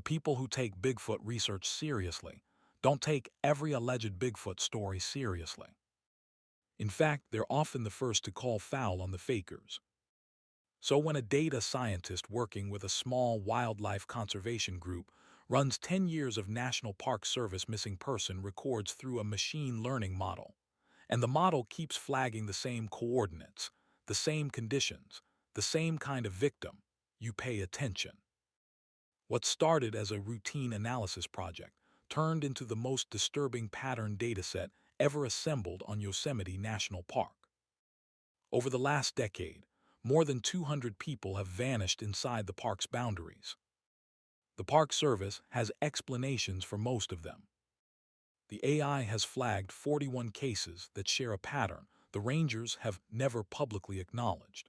The people who take Bigfoot research seriously don't take every alleged Bigfoot story seriously. In fact, they're often the first to call foul on the fakers. So when a data scientist working with a small wildlife conservation group runs 10 years of National Park Service missing person records through a machine learning model, and the model keeps flagging the same coordinates, the same conditions, the same kind of victim, you pay attention. What started as a routine analysis project turned into the most disturbing pattern dataset ever assembled on Yosemite National Park. Over the last decade, more than 200 people have vanished inside the park's boundaries. The Park Service has explanations for most of them. The AI has flagged 41 cases that share a pattern the rangers have never publicly acknowledged.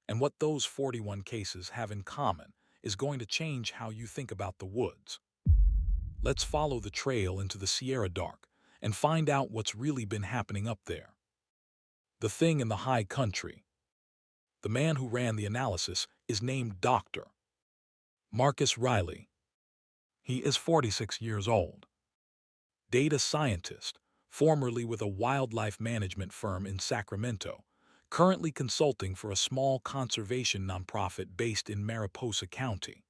And what those 41 cases have in common is going to change how you think about the woods. Let's follow the trail into the Sierra Dark and find out what's really been happening up there. The thing in the high country. The man who ran the analysis is named Dr. Marcus Riley. He is 46 years old. Data scientist, formerly with a wildlife management firm in Sacramento, currently consulting for a small conservation nonprofit based in Mariposa County.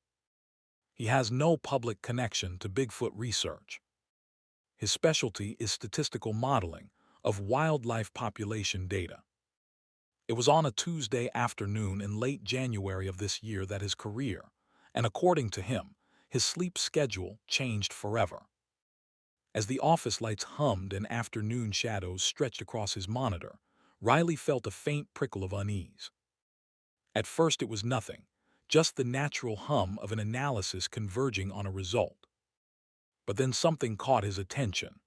He has no public connection to Bigfoot research. His specialty is statistical modeling of wildlife population data. It was on a Tuesday afternoon in late January of this year that his career, and according to him, his sleep schedule changed forever. As the office lights hummed and afternoon shadows stretched across his monitor, Riley felt a faint prickle of unease. At first it was nothing, just the natural hum of an analysis converging on a result. But then something caught his attention.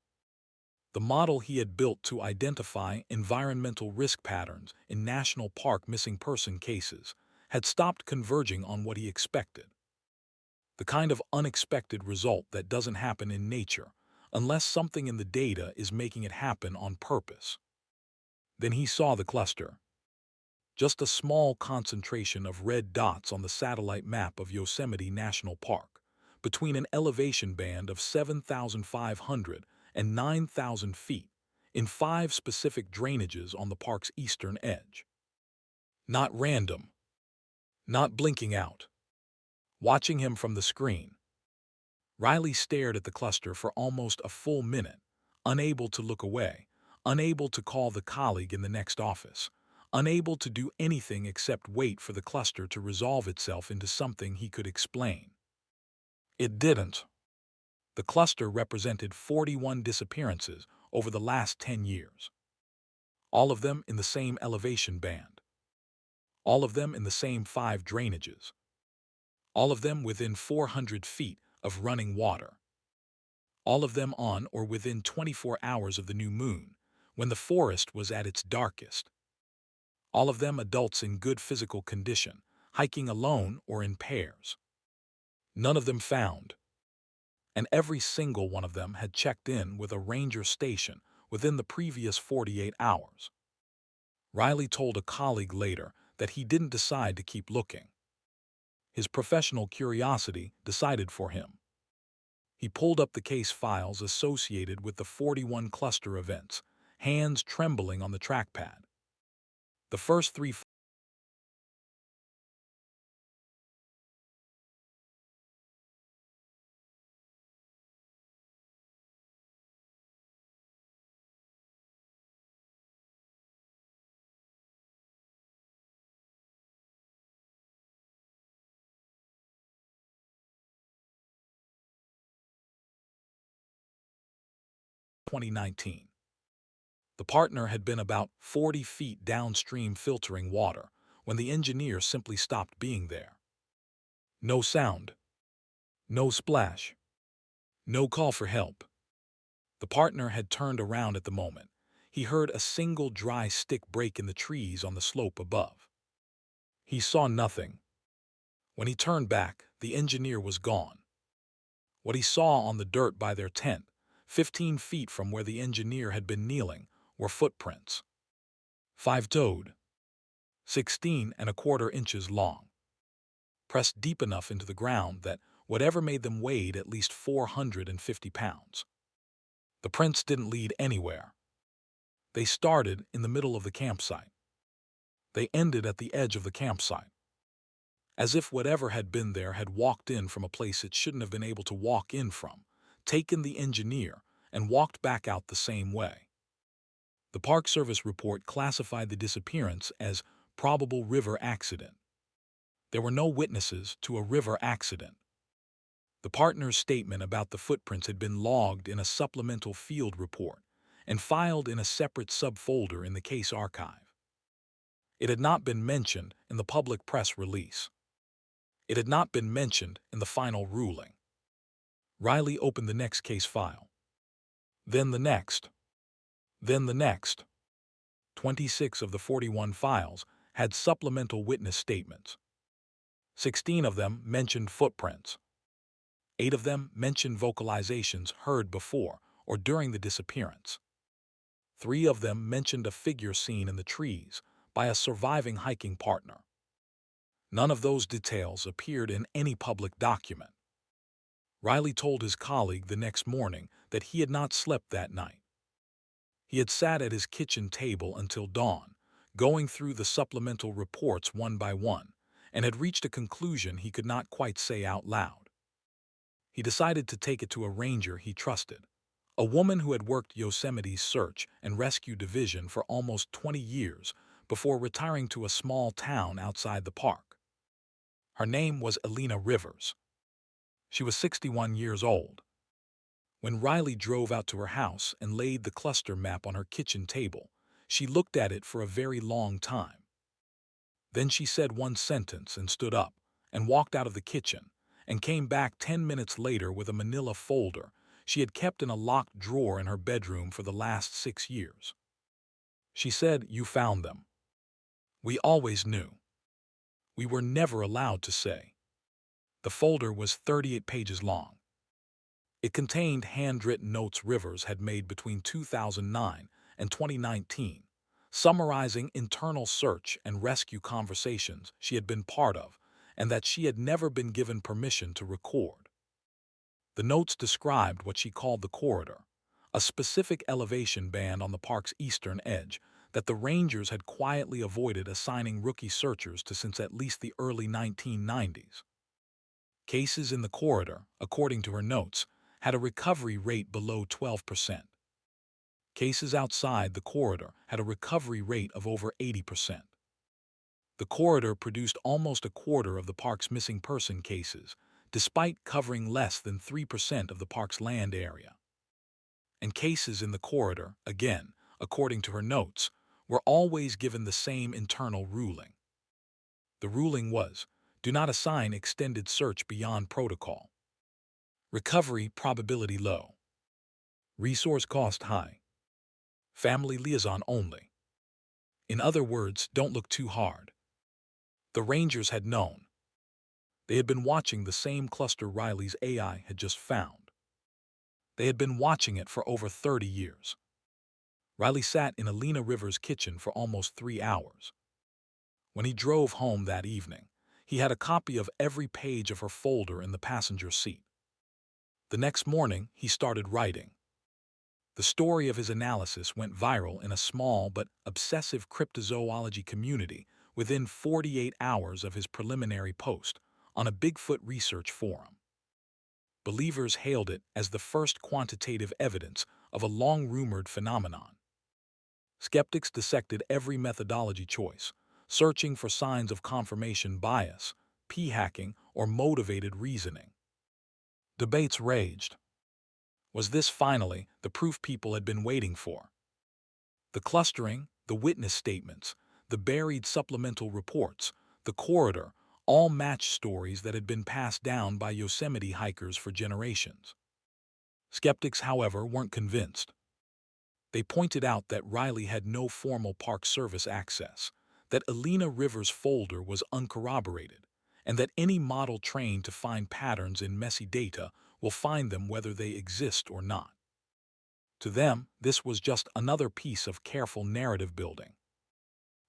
The model he had built to identify environmental risk patterns in national park missing person cases had stopped converging on what he expected. The kind of unexpected result that doesn't happen in nature unless something in the data is making it happen on purpose. Then he saw the cluster. Just a small concentration of red dots on the satellite map of Yosemite National Park, between an elevation band of 7,500 and 9,000 feet, in 5 specific drainages on the park's eastern edge. Not random. Not blinking out. Watching him from the screen, Riley stared at the cluster for almost a full minute, unable to look away, unable to call the colleague in the next office, unable to do anything except wait for the cluster to resolve itself into something he could explain. It didn't. The cluster represented 41 disappearances over the last 10 years. All of them in the same elevation band. All of them in the same 5 drainages. All of them within 400 feet of running water. All of them on or within 24 hours of the new moon, when the forest was at its darkest. All of them adults in good physical condition, hiking alone or in pairs. None of them found. And every single one of them had checked in with a ranger station within the previous 48 hours. Riley told a colleague later that he didn't decide to keep looking. His professional curiosity decided for him. He pulled up the case files associated with the 41 cluster events, hands trembling on the trackpad. The first 3 2019. The partner had been about 40 feet downstream filtering water when the engineer simply stopped being there. No sound. No splash. No call for help. The partner had turned around at the moment. He heard a single dry stick break in the trees on the slope above. He saw nothing. When he turned back, the engineer was gone. What he saw on the dirt by their tent, 15 feet from where the engineer had been kneeling, were footprints. 5-toed. 16 and a quarter inches long. Pressed deep enough into the ground that, whatever made them weighed at least 450 pounds. The prints didn't lead anywhere. They started in the middle of the campsite. They ended at the edge of the campsite, as if whatever had been there had walked in from a place it shouldn't have been able to walk in from, taken the engineer, and walked back out the same way. The Park Service report classified the disappearance as probable river accident. There were no witnesses to a river accident. The partner's statement about the footprints had been logged in a supplemental field report and filed in a separate subfolder in the case archive. It had not been mentioned in the public press release. It had not been mentioned in the final ruling. Riley opened the next case file. Then the next. Then the next. 26 of the 41 files had supplemental witness statements. 16 of them mentioned footprints. 8 of them mentioned vocalizations heard before or during the disappearance. 3 of them mentioned a figure seen in the trees by a surviving hiking partner. None of those details appeared in any public document. Riley told his colleague the next morning that he had not slept that night. He had sat at his kitchen table until dawn, going through the supplemental reports one by one, and had reached a conclusion he could not quite say out loud. He decided to take it to a ranger he trusted, a woman who had worked Yosemite's search and rescue division for almost 20 years before retiring to a small town outside the park. Her name was Elena Rivers. She was 61 years old. When Riley drove out to her house and laid the cluster map on her kitchen table, she looked at it for a very long time. Then she said one sentence and stood up and walked out of the kitchen and came back 10 minutes later with a manila folder she had kept in a locked drawer in her bedroom for the last 6 years. She said, "You found them. We always knew. We were never allowed to say." The folder was 38 pages long. It contained handwritten notes Rivers had made between 2009 and 2019, summarizing internal search and rescue conversations she had been part of and that she had never been given permission to record. The notes described what she called the corridor, a specific elevation band on the park's eastern edge that the rangers had quietly avoided assigning rookie searchers to since at least the early 1990s. Cases in the corridor, according to her notes, had a recovery rate below 12%. Cases outside the corridor had a recovery rate of over 80%. The corridor produced almost a quarter of the park's missing person cases, despite covering less than 3% of the park's land area. And cases in the corridor, again, according to her notes, were always given the same internal ruling. The ruling was, do not assign extended search beyond protocol. Recovery probability low. Resource cost high. Family liaison only. In other words, don't look too hard. The rangers had known. They had been watching the same cluster Riley's AI had just found. They had been watching it for over 30 years. Riley sat in Elena Rivers' kitchen for almost 3 hours. When he drove home that evening, he had a copy of every page of her folder in the passenger seat. The next morning, he started writing. The story of his analysis went viral in a small but obsessive cryptozoology community within 48 hours of his preliminary post on a Bigfoot research forum. Believers hailed it as the first quantitative evidence of a long-rumored phenomenon. Skeptics dissected every methodology choice, searching for signs of confirmation bias, p-hacking, or motivated reasoning. Debates raged. Was this finally the proof people had been waiting for? The clustering, the witness statements, the buried supplemental reports, the corridor, all matched stories that had been passed down by Yosemite hikers for generations. Skeptics, however, weren't convinced. They pointed out that Riley had no formal Park Service access, that Elena Rivers' folder was uncorroborated, and that any model trained to find patterns in messy data will find them whether they exist or not. To them, this was just another piece of careful narrative building.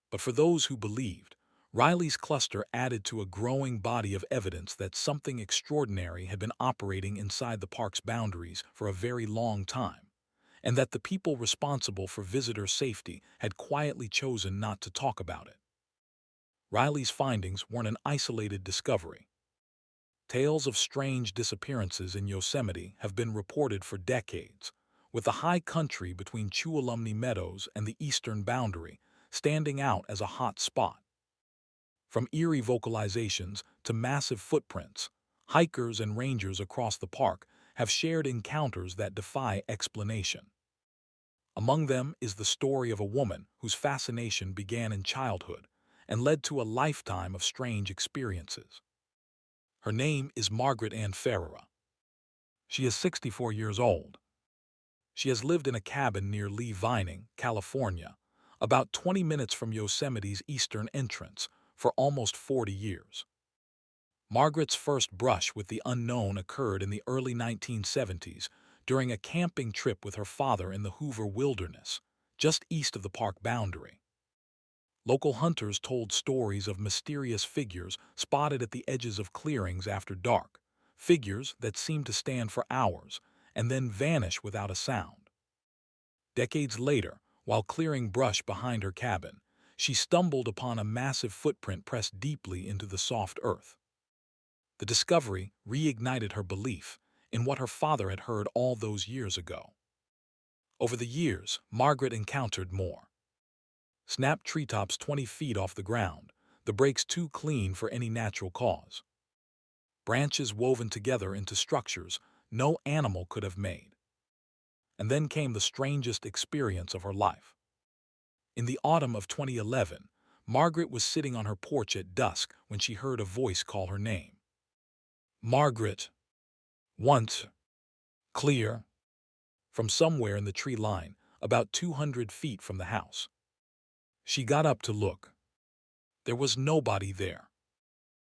But for those who believed, Riley's cluster added to a growing body of evidence that something extraordinary had been operating inside the park's boundaries for a very long time, and that the people responsible for visitor safety had quietly chosen not to talk about it. Riley's findings weren't an isolated discovery. Tales of strange disappearances in Yosemite have been reported for decades, with the high country between Tuolumne Meadows and the eastern boundary standing out as a hot spot. From eerie vocalizations to massive footprints, hikers and rangers across the park have shared encounters that defy explanation. Among them is the story of a woman whose fascination began in childhood and led to a lifetime of strange experiences. Her name is Margaret Ann Ferrara. She is 64 years old. She has lived in a cabin near Vanishing, California, about 20 minutes from Yosemite's eastern entrance, for almost 40 years. Margaret's first brush with the unknown occurred in the early 1970s during a camping trip with her father in the Hoover Wilderness, just east of the park boundary. Local hunters told stories of mysterious figures spotted at the edges of clearings after dark, figures that seemed to stand for hours and then vanish without a sound. Decades later, while clearing brush behind her cabin, she stumbled upon a massive footprint pressed deeply into the soft earth. The discovery reignited her belief in what her father had heard all those years ago. Over the years, Margaret encountered more. Snapped treetops 20 feet off the ground, the breaks too clean for any natural cause. Branches woven together into structures no animal could have made. And then came the strangest experience of her life. In the autumn of 2011, Margaret was sitting on her porch at dusk when she heard a voice call her name. Margaret. Once. Clear. From somewhere in the tree line, about 200 feet from the house. She got up to look. There was nobody there.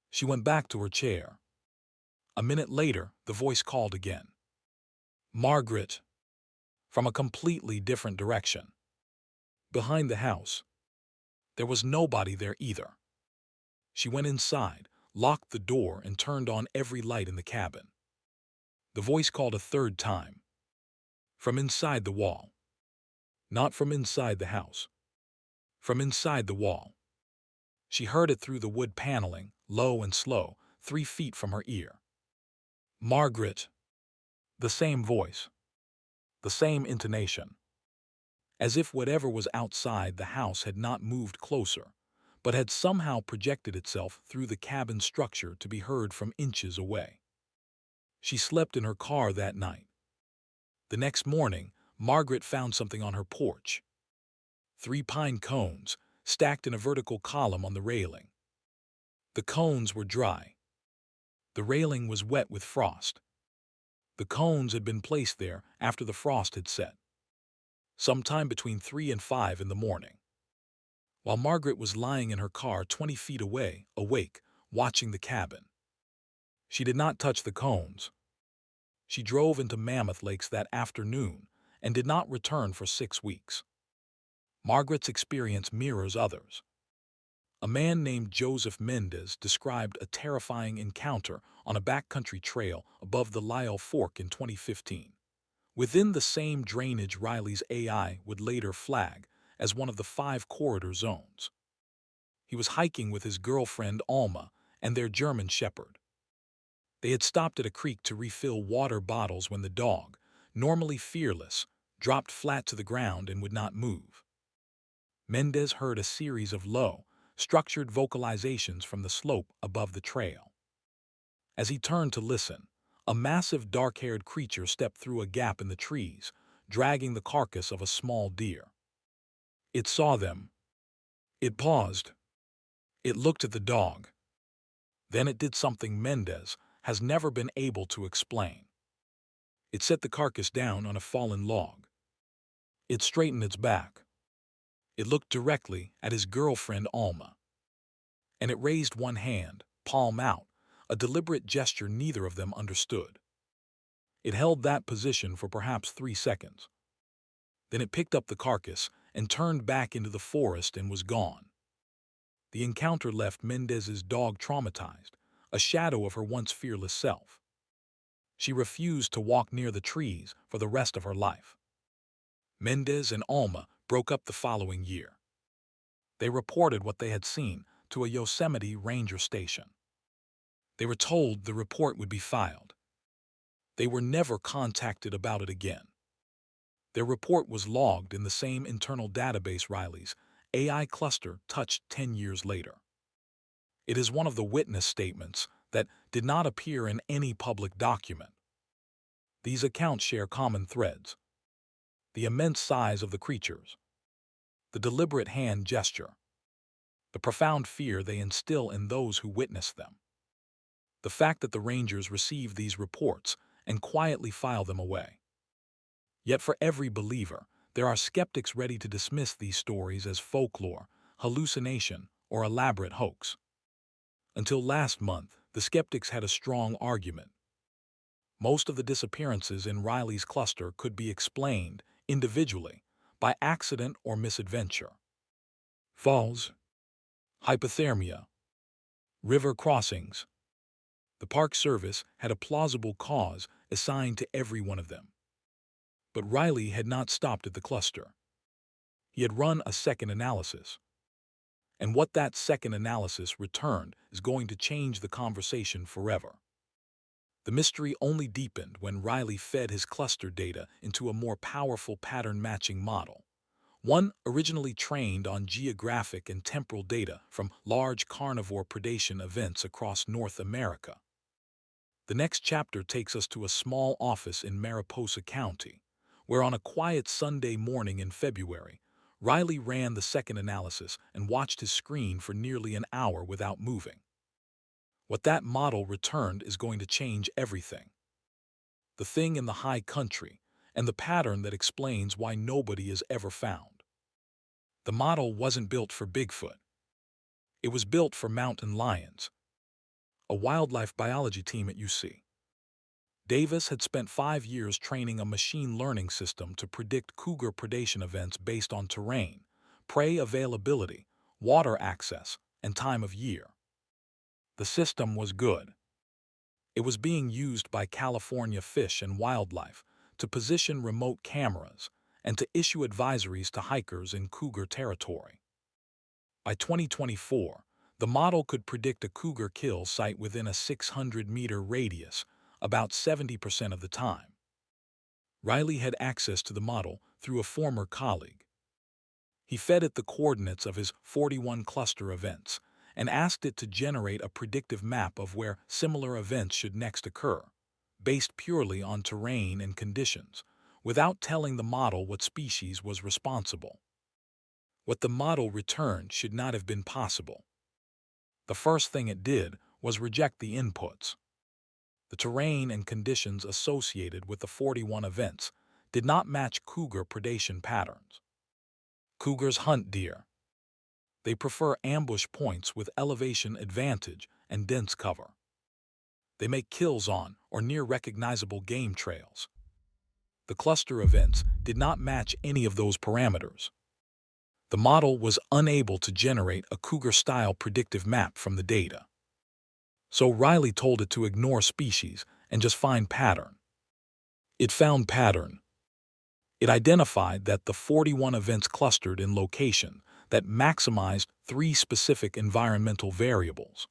She went back to her chair. A minute later, the voice called again. Margaret. From a completely different direction. Behind the house. There was nobody there either. She went inside, locked the door, and turned on every light in the cabin. The voice called a third time. From inside the wall. Not from inside the house. From inside the wall. She heard it through the wood paneling, low and slow, 3 feet from her ear. Margaret. The same voice. The same intonation. As if whatever was outside the house had not moved closer, but had somehow projected itself through the cabin structure to be heard from inches away. She slept in her car that night. The next morning, Margaret found something on her porch. 3 pine cones, stacked in a vertical column on the railing. The cones were dry. The railing was wet with frost. The cones had been placed there after the frost had set, sometime between 3 and 5 in the morning. While Margaret was lying in her car 20 feet away, awake, watching the cabin. She did not touch the cones. She drove into Mammoth Lakes that afternoon and did not return for 6 weeks. Margaret's experience mirrors others. A man named Joseph Mendez described a terrifying encounter on a backcountry trail above the Lyell Fork in 2015, within the same drainage Riley's AI would later flag as one of the 5 corridor zones. He was hiking with his girlfriend Alma and their German shepherd. They had stopped at a creek to refill water bottles when the dog, normally fearless, dropped flat to the ground and would not move. Mendez heard a series of low, structured vocalizations from the slope above the trail. As he turned to listen, a massive dark-haired creature stepped through a gap in the trees, dragging the carcass of a small deer. It saw them. It paused. It looked at the dog. Then it did something Mendez has never been able to explain. It set the carcass down on a fallen log. It straightened its back. It looked directly at his girlfriend Alma. And it raised one hand, palm out, a deliberate gesture neither of them understood. It held that position for perhaps 3 seconds. Then it picked up the carcass and turned back into the forest and was gone. The encounter left Mendez's dog traumatized, a shadow of her once fearless self. She refused to walk near the trees for the rest of her life. Mendez and Alma broke up the following year. They reported what they had seen to a Yosemite ranger station. They were told the report would be filed. They were never contacted about it again. Their report was logged in the same internal database Riley's AI cluster touched 10 years later. It is one of the witness statements that did not appear in any public document. These accounts share common threads: the immense size of the creatures, the deliberate hand gesture, the profound fear they instill in those who witness them. The fact that the Rangers receive these reports and quietly file them away. Yet for every believer, there are skeptics ready to dismiss these stories as folklore, hallucination, or elaborate hoax. Until last month, the skeptics had a strong argument. Most of the disappearances in Riley's cluster could be explained, individually, by accident or misadventure. Falls, hypothermia, river crossings. The Park Service had a plausible cause assigned to every one of them. But Riley had not stopped at the cluster. He had run a second analysis. And what that second analysis returned is going to change the conversation forever. The mystery only deepened when Riley fed his cluster data into a more powerful pattern-matching model, one originally trained on geographic and temporal data from large carnivore predation events across North America. The next chapter takes us to a small office in Mariposa County, where on a quiet Sunday morning in February, Riley ran the second analysis and watched his screen for nearly an hour without moving. What that model returned is going to change everything. The thing in the high country, and the pattern that explains why nobody is ever found. The model wasn't built for Bigfoot. It was built for mountain lions, a wildlife biology team at UC. Davis had spent 5 years training a machine learning system to predict cougar predation events based on terrain, prey availability, water access, and time of year. The system was good. It was being used by California Fish and Wildlife to position remote cameras and to issue advisories to hikers in cougar territory. By 2024, the model could predict a cougar kill site within a 600-meter radius about 70% of the time. Riley had access to the model through a former colleague. He fed it the coordinates of his 41 cluster events and asked it to generate a predictive map of where similar events should next occur, based purely on terrain and conditions, without telling the model what species was responsible. What the model returned should not have been possible. The first thing it did was reject the inputs. The terrain and conditions associated with the 41 events did not match cougar predation patterns. Cougars hunt deer. They prefer ambush points with elevation advantage and dense cover. They make kills on or near recognizable game trails. The cluster events did not match any of those parameters. The model was unable to generate a cougar-style predictive map from the data. So Riley told it to ignore species and just find pattern. It found pattern. It identified that the 41 events clustered in location that maximized 3 specific environmental variables.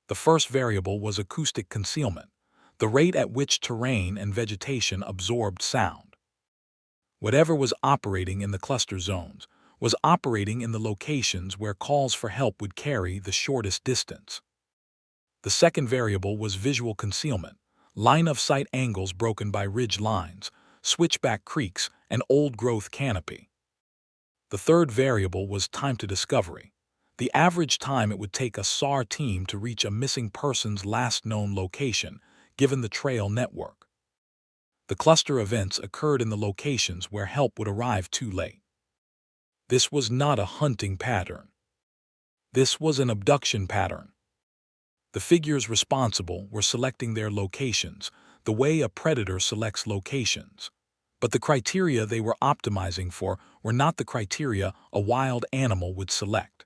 The first variable was acoustic concealment, the rate at which terrain and vegetation absorbed sound. Whatever was operating in the cluster zones was operating in the locations where calls for help would carry the shortest distance. The second variable was visual concealment, line-of-sight angles broken by ridge lines, switchback creeks, and old-growth canopy. The third variable was time to discovery, the average time it would take a SAR team to reach a missing person's last known location, given the trail network. The cluster events occurred in the locations where help would arrive too late. This was not a hunting pattern. This was an abduction pattern. The figures responsible were selecting their locations, the way a predator selects locations. But the criteria they were optimizing for were not the criteria a wild animal would select.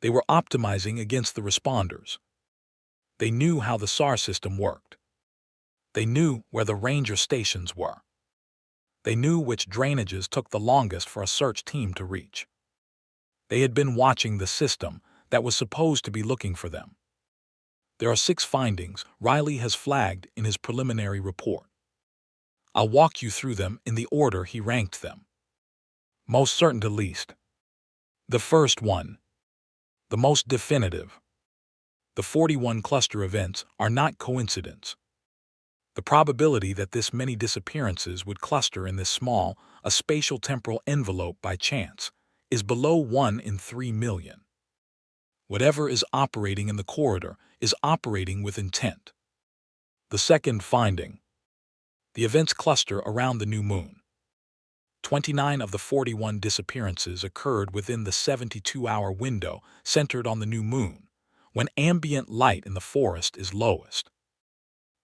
They were optimizing against the responders. They knew how the SAR system worked. They knew where the ranger stations were. They knew which drainages took the longest for a search team to reach. They had been watching the system that was supposed to be looking for them. There are 6 findings Riley has flagged in his preliminary report. I'll walk you through them in the order he ranked them. Most certain to least. The first one, the most definitive. The 41 cluster events are not coincidence. The probability that this many disappearances would cluster in this small, a spatial-temporal envelope by chance, is below 1 in 3 million. Whatever is operating in the corridor is operating with intent. The second finding, the events cluster around the new moon. 29 of the 41 disappearances occurred within the 72-hour window centered on the new moon, when ambient light in the forest is lowest.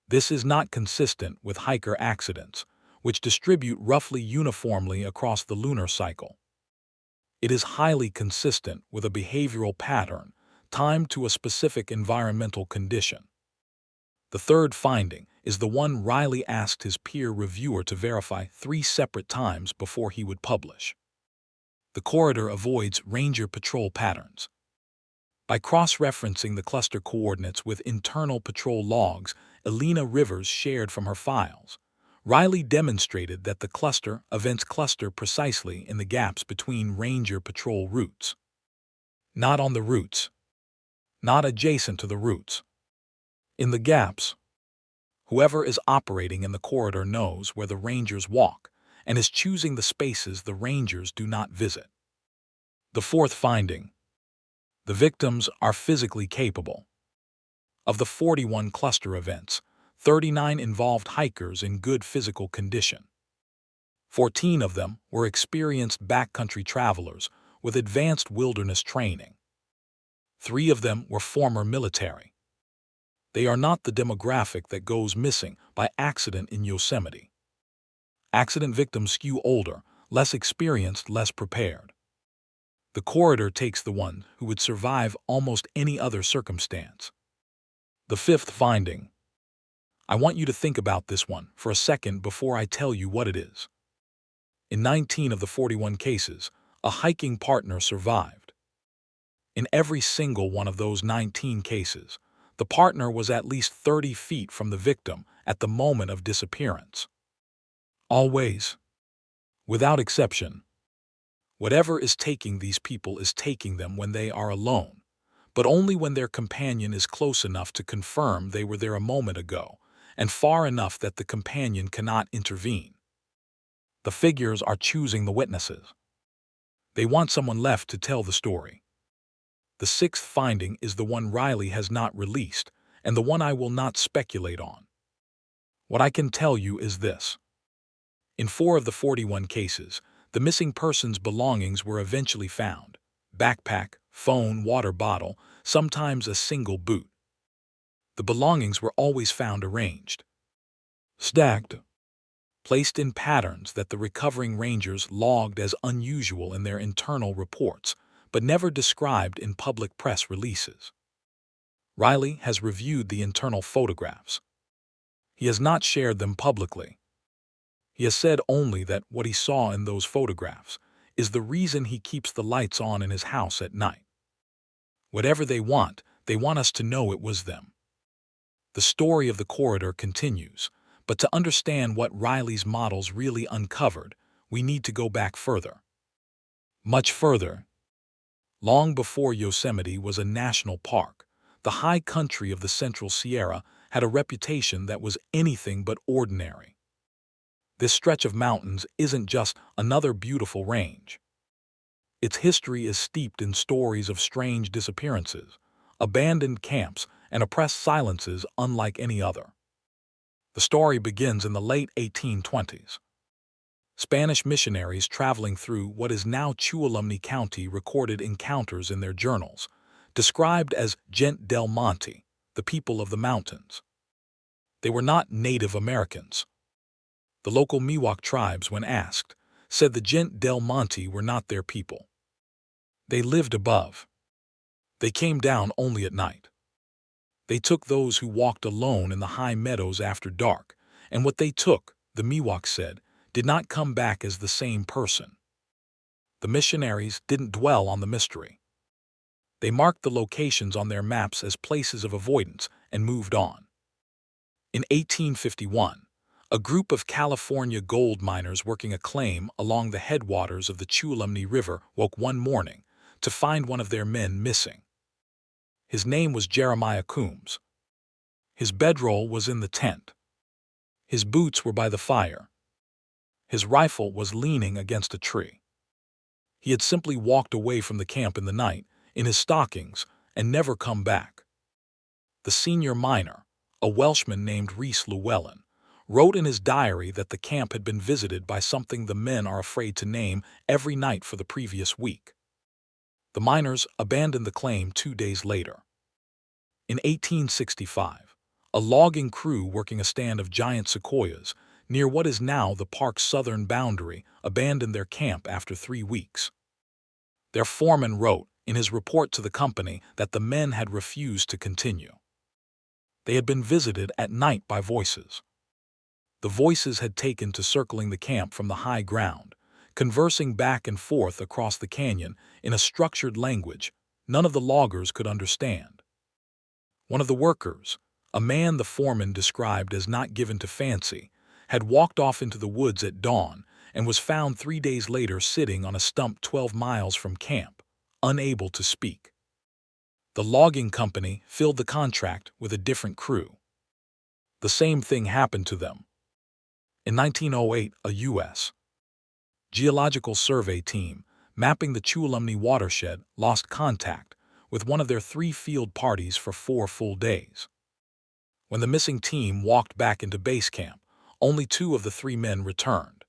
This is not consistent with hiker accidents, which distribute roughly uniformly across the lunar cycle. It is highly consistent with a behavioral pattern timed to a specific environmental condition. The third finding is the one Riley asked his peer reviewer to verify 3 separate times before he would publish. The corridor avoids ranger patrol patterns. By cross-referencing the cluster coordinates with internal patrol logs Elena Rivers shared from her files, Riley demonstrated that the cluster events cluster precisely in the gaps between ranger patrol routes. Not on the routes. Not adjacent to the routes. In the gaps. Whoever is operating in the corridor knows where the rangers walk and is choosing the spaces the rangers do not visit. The fourth finding, the victims are physically capable. Of the 41 cluster events, 39 involved hikers in good physical condition. 14 of them were experienced backcountry travelers with advanced wilderness training. 3 of them were former military. They are not the demographic that goes missing by accident in Yosemite. Accident victims skew older, less experienced, less prepared. The corridor takes the one who would survive almost any other circumstance. The fifth finding. I want you to think about this one for a second before I tell you what it is. In 19 of the 41 cases, a hiking partner survived. In every single one of those 19 cases, the partner was at least 30 feet from the victim at the moment of disappearance. Always. Without exception. Whatever is taking these people is taking them when they are alone, but only when their companion is close enough to confirm they were there a moment ago, and far enough that the companion cannot intervene. The figures are choosing the witnesses. They want someone left to tell the story. The sixth finding is the one Riley has not released, and the one I will not speculate on. What I can tell you is this. In 4 of the 41 cases, the missing person's belongings were eventually found: backpack, phone, water bottle, sometimes a single boot. The belongings were always found arranged, stacked, placed in patterns that the recovering rangers logged as unusual in their internal reports, but never described in public press releases. Riley has reviewed the internal photographs. He has not shared them publicly. He has said only that what he saw in those photographs is the reason he keeps the lights on in his house at night. Whatever they want us to know it was them. The story of the corridor continues, but to understand what Riley's models really uncovered, we need to go back further. Much further. Long before Yosemite was a national park, the high country of the Central Sierra had a reputation that was anything but ordinary. This stretch of mountains isn't just another beautiful range. Its history is steeped in stories of strange disappearances, abandoned camps, and oppressed silences unlike any other. The story begins in the late 1820s. Spanish missionaries traveling through what is now Tuolumne County recorded encounters in their journals, described as gente del monte, the people of the mountains. They were not Native Americans. The local Miwok tribes, when asked, said the gente del monte were not their people. They lived above. They came down only at night. They took those who walked alone in the high meadows after dark, and what they took, the Miwok said, did not come back as the same person. The missionaries didn't dwell on the mystery. They marked the locations on their maps as places of avoidance and moved on. In 1851, a group of California gold miners working a claim along the headwaters of the Tuolumne River woke one morning to find one of their men missing. His name was Jeremiah Coombs. His bedroll was in the tent. His boots were by the fire. His rifle was leaning against a tree. He had simply walked away from the camp in the night, in his stockings, and never come back. The senior miner, a Welshman named Rhys Llewellyn, wrote in his diary that the camp had been visited by something the men are afraid to name every night for the previous week. The miners abandoned the claim 2 days later. In 1865, a logging crew working a stand of giant sequoias near what is now the park's southern boundary abandoned their camp after 3 weeks. Their foreman wrote in his report to the company that the men had refused to continue. They had been visited at night by voices. The voices had taken to circling the camp from the high ground, conversing back and forth across the canyon in a structured language none of the loggers could understand. One of the workers, a man the foreman described as not given to fancy, had walked off into the woods at dawn and was found 3 days later sitting on a stump 12 miles from camp, unable to speak. The logging company filled the contract with a different crew. The same thing happened to them. In 1908, a U.S. Geological Survey team mapping the Tuolumne watershed lost contact with one of their 3 field parties for 4 full days. When the missing team walked back into base camp, only 2 of the 3 men returned.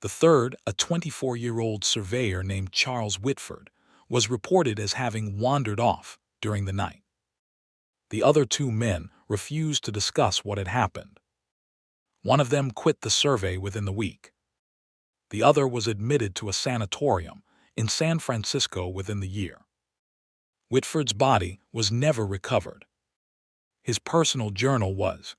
The third, a 24-year-old surveyor named Charles Whitford, was reported as having wandered off during the night. The other 2 men refused to discuss what had happened. One of them quit the survey within the week. The other was admitted to a sanatorium in San Francisco within the year. Whitford's body was never recovered. His personal journal was.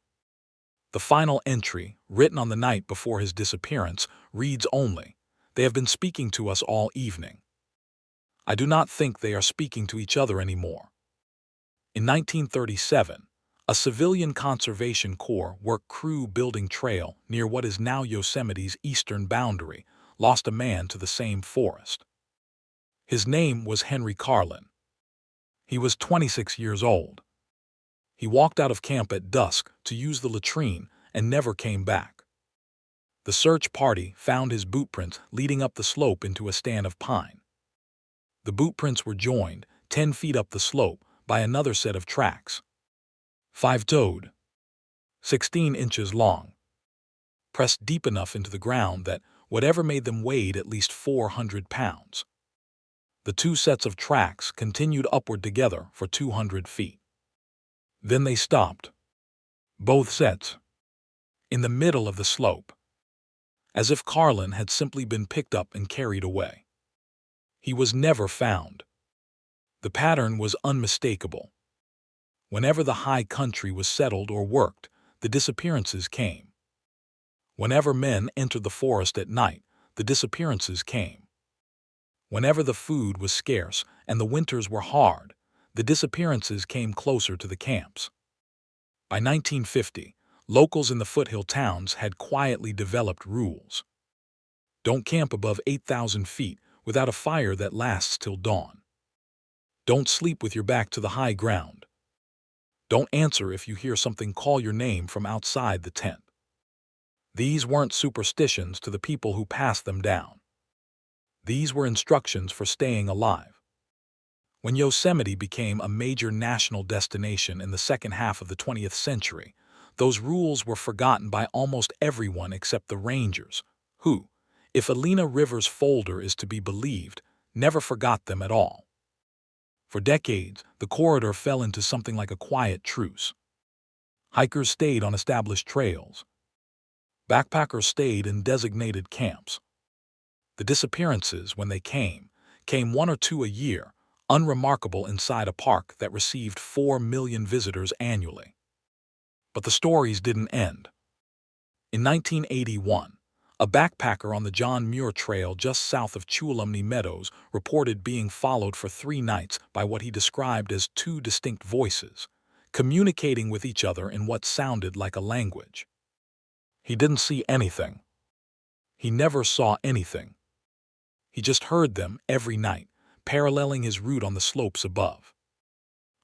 The final entry, written on the night before his disappearance, reads only, "They have been speaking to us all evening. I do not think they are speaking to each other anymore." In 1937, a civilian conservation corps work crew building trail near what is now Yosemite's eastern boundary lost a man to the same forest. His name was Henry Carlin. He was 26 years old. He walked out of camp at dusk to use the latrine and never came back. The search party found his boot prints leading up the slope into a stand of pine. The boot prints were joined 10 feet up the slope by another set of tracks. 5-toed, 16 inches long, pressed deep enough into the ground that whatever made them weighed at least 400 pounds. The 2 sets of tracks continued upward together for 200 feet. Then they stopped. Both sets. In the middle of the slope. As if Carlin had simply been picked up and carried away. He was never found. The pattern was unmistakable. Whenever the high country was settled or worked, the disappearances came. Whenever men entered the forest at night, the disappearances came. Whenever the food was scarce and the winters were hard, the disappearances came closer to the camps. By 1950, locals in the foothill towns had quietly developed rules. Don't camp above 8,000 feet without a fire that lasts till dawn. Don't sleep with your back to the high ground. Don't answer if you hear something call your name from outside the tent. These weren't superstitions to the people who passed them down. These were instructions for staying alive. When Yosemite became a major national destination in the second half of the 20th century, those rules were forgotten by almost everyone except the rangers, who, if Alina Rivers' folder is to be believed, never forgot them at all. For decades, the corridor fell into something like a quiet truce. Hikers stayed on established trails. Backpackers stayed in designated camps. The disappearances, when they came 1 or 2 a year, unremarkable inside a park that received 4 million visitors annually. But the stories didn't end. In 1981, a backpacker on the John Muir Trail just south of Tuolumne Meadows reported being followed for 3 nights by what he described as 2 distinct voices, communicating with each other in what sounded like a language. He didn't see anything. He never saw anything. He just heard them every night, paralleling his route on the slopes above.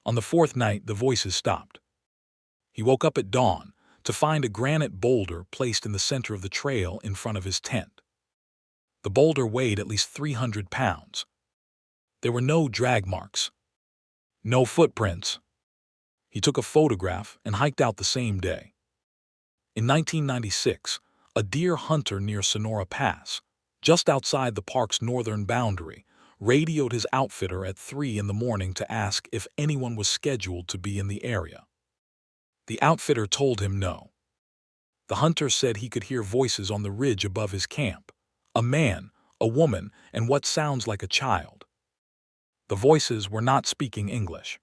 On the 4th night, the voices stopped. He woke up at dawn to find a granite boulder placed in the center of the trail in front of his tent. The boulder weighed at least 300 pounds. There were no drag marks, no footprints. He took a photograph and hiked out the same day. In 1996, a deer hunter near Sonora Pass, just outside the park's northern boundary, radioed his outfitter at 3 in the morning to ask if anyone was scheduled to be in the area. The outfitter told him no. The hunter said he could hear voices on the ridge above his camp, a man, a woman, and what sounds like a child. The voices were not speaking English.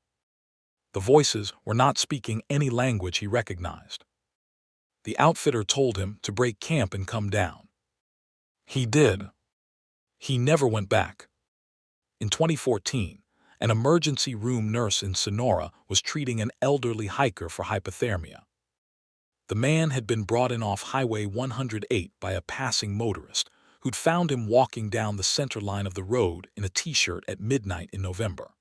The voices were not speaking any language he recognized. The outfitter told him to break camp and come down. He did. He never went back. In 2014, an emergency room nurse in Sonora was treating an elderly hiker for hypothermia. The man had been brought in off Highway 108 by a passing motorist who'd found him walking down the center line of the road in a t-shirt at midnight in November.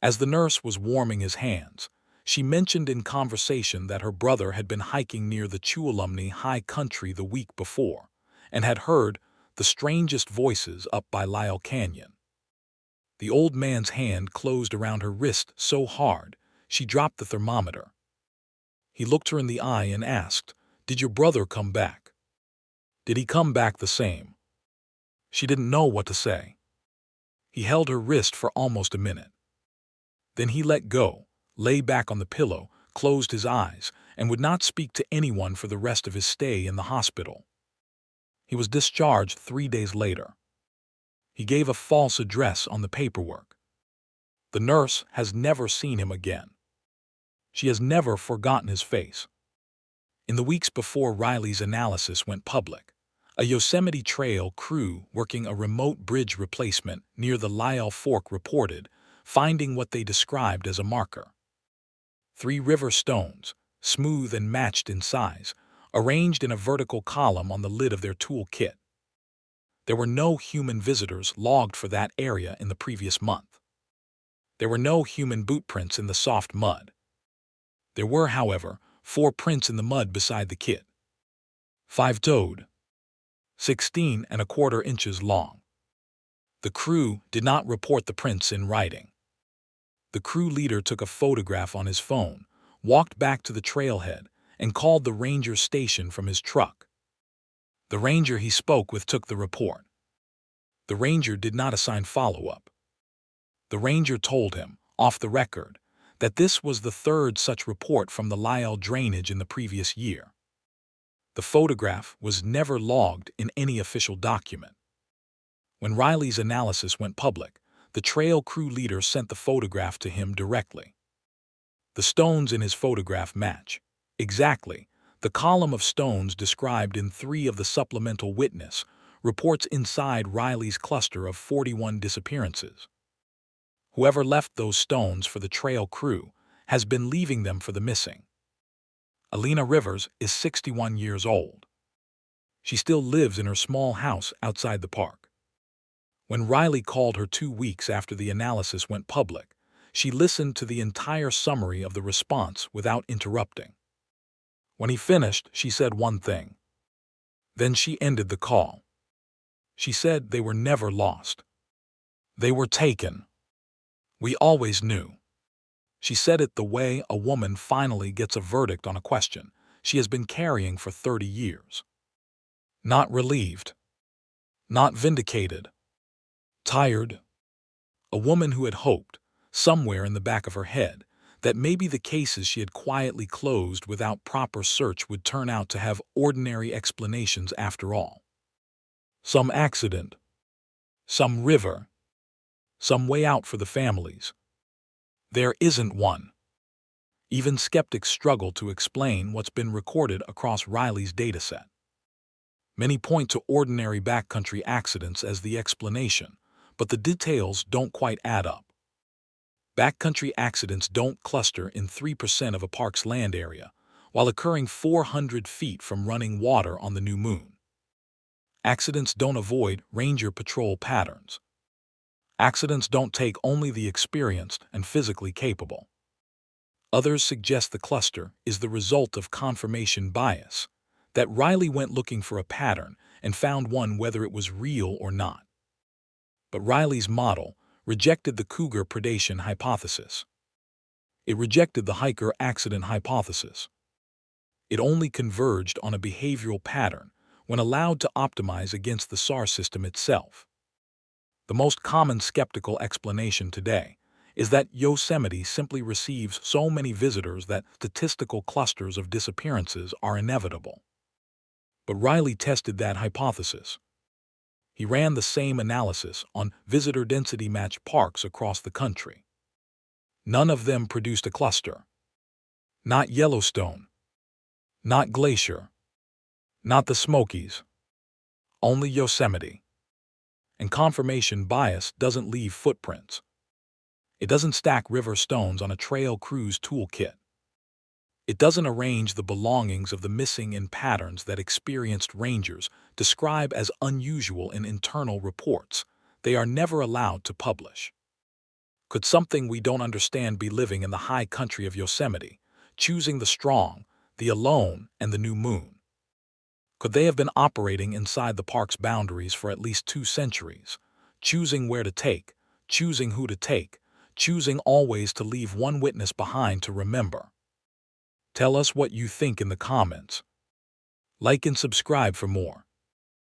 As the nurse was warming his hands, she mentioned in conversation that her brother had been hiking near the Tuolumne High Country the week before and had heard the strangest voices up by Lyell Canyon. The old man's hand closed around her wrist so hard she dropped the thermometer. He looked her in the eye and asked, "Did your brother come back? Did he come back the same?" She didn't know what to say. He held her wrist for almost a minute. Then he let go, lay back on the pillow, closed his eyes, and would not speak to anyone for the rest of his stay in the hospital. He was discharged 3 days later. He gave a false address on the paperwork. The nurse has never seen him again. She has never forgotten his face. In the weeks before Riley's analysis went public, a Yosemite Trail crew working a remote bridge replacement near the Lyell Fork reported finding what they described as a marker. 3 river stones, smooth and matched in size, arranged in a vertical column on the lid of their tool kit. There were no human visitors logged for that area in the previous month. There were no human boot prints in the soft mud. There were, however, 4 prints in the mud beside the kit. 5-toed, 16¼ inches long. The crew did not report the prints in writing. The crew leader took a photograph on his phone, walked back to the trailhead, and called the ranger station from his truck. The ranger he spoke with took the report. The ranger did not assign follow-up. The ranger told him, off the record, that this was the 3rd such report from the Lyell drainage in the previous year. The photograph was never logged in any official document. When Riley's analysis went public, the trail crew leader sent the photograph to him directly. The stones in his photograph match exactly the column of stones described in 3 of the supplemental witness reports inside Riley's cluster of 41 disappearances. Whoever left those stones for the trail crew has been leaving them for the missing. Alina Rivers is 61 years old. She still lives in her small house outside the park. When Riley called her 2 weeks after the analysis went public, she listened to the entire summary of the response without interrupting. When he finished, she said one thing. Then she ended the call. She said they were never lost. They were taken. We always knew. She said it the way a woman finally gets a verdict on a question she has been carrying for 30 years. Not relieved. Not vindicated. Tired. A woman who had hoped, somewhere in the back of her head, that maybe the cases she had quietly closed without proper search would turn out to have ordinary explanations after all. Some accident. Some river. some way out for the families. There isn't one. Even skeptics struggle to explain what's been recorded across Riley's dataset. Many point to ordinary backcountry accidents as the explanation, but the details don't quite add up. Backcountry accidents don't cluster in 3% of a park's land area, while occurring 400 feet from running water on the new moon. Accidents don't avoid ranger patrol patterns. Accidents don't take only the experienced and physically capable. Others suggest the cluster is the result of confirmation bias, that Riley went looking for a pattern and found one whether it was real or not. But Riley's model rejected the cougar predation hypothesis. It rejected the hiker accident hypothesis. It only converged on a behavioral pattern when allowed to optimize against the SAR system itself. The most common skeptical explanation today is that Yosemite simply receives so many visitors that statistical clusters of disappearances are inevitable. But Riley tested that hypothesis. He ran the same analysis on visitor density matched parks across the country. None of them produced a cluster. Not Yellowstone. Not Glacier. Not the Smokies. Only Yosemite. And confirmation bias doesn't leave footprints. It doesn't stack river stones on a trail cruise toolkit. It doesn't arrange the belongings of the missing in patterns that experienced rangers describe as unusual in internal reports they are never allowed to publish. Could something we don't understand be living in the high country of Yosemite, choosing the strong, the alone, and the new moon? Could they have been operating inside the park's boundaries for at least 2 centuries, choosing where to take, choosing who to take, choosing always to leave one witness behind to remember? Tell us what you think in the comments. Like and subscribe for more.